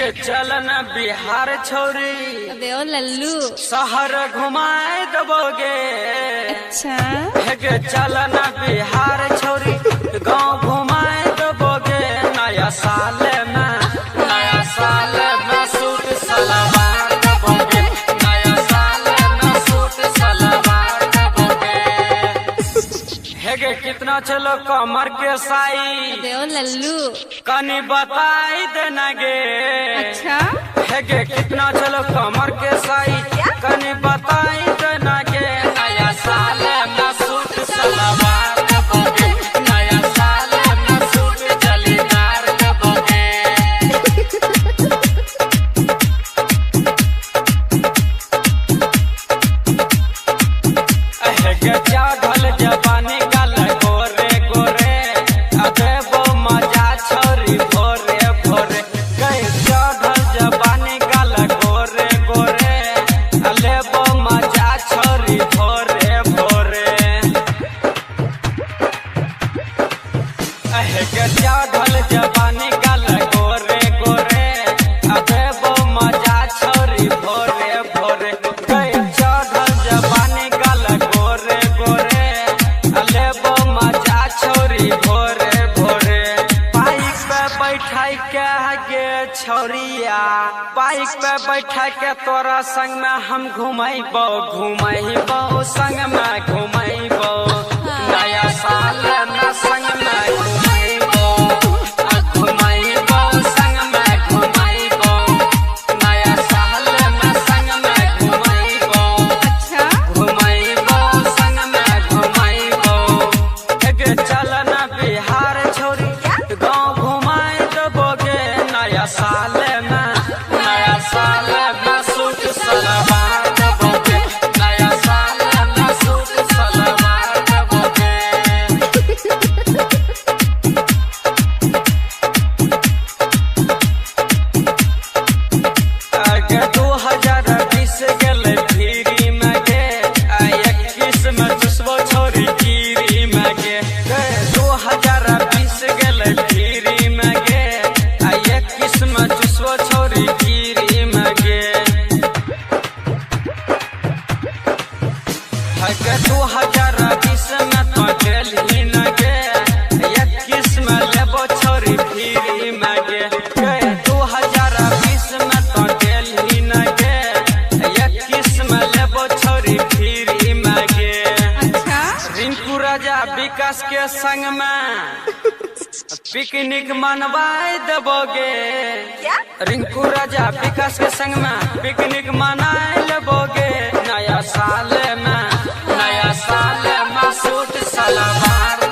चलन बिहार छोरी अबे ओ लल्लू शहर घुमाए दबोगे। अच्छा के चलन बिहार छोरी गांव घुमाए दबोगे। नया साल में सूट सलवार दबोगे। नया साल में सूट सलवार दबोगे। हेगे कितना चलो कमर के साई अबे ओ लल्लू कनी बताई देना गे। अच्छा हेगे कितना चलो कमर के साई कनी बताई देना गे। नया साल में सूट सलवार दबोगे। नया साल में सूट जलीदार दबोगे। हेगे चढ़ल जवानी गल गोरे गोरे अबे वो मजा छोरी भोरे भोरे। गए चढ़ल जवानी गल गोरे गोरे अले वो मजा छोरी भोरे भोरे। हेगे चढ़ल जवानी गल गोरे गोरे अबे वो मजा छोरी भोरे भोरे। गए चढ़ल जवानी गल गोरे गोरे अले वो मजा छोरी भोरे भोरे। बाइक पे बैठाई के गे छोरिया बाइक पे बैठा के तोरा संग में हम घुमैबो संग में घुमैबो। नया साल में संग में घुमैबो संग में घुमैबो। नया साल में संग में घुमैबो अच्छा संग में घुमैबो। हेगे चलन बिहार छोरी गाँव घुमाए दबोगे। नया साल में सूट सलवार दबोगे। नया साल में सूट सलवार दबोगे। आगे 2020 गेले फिरी में गे 21 में चुसबो छोरी गिरी में गे। 2020 गेले फिरी में गे 21 में चुसबो छोरी गिरी में गे। आगे 2020 में तो दिल्ली न गे 21 में लेबो छोरी फिरी में गे। 2020 में तो दिल्ली न गे 21 में लेबो छोरी फिरी में गे। अच्छा रिंकू राजा विकास के संग में पिकनिक मनवाए दबोगे। रिंकू राजा विकास के संग में पिकनिक मनाए लेबोगे। नया साल में सूट सलवार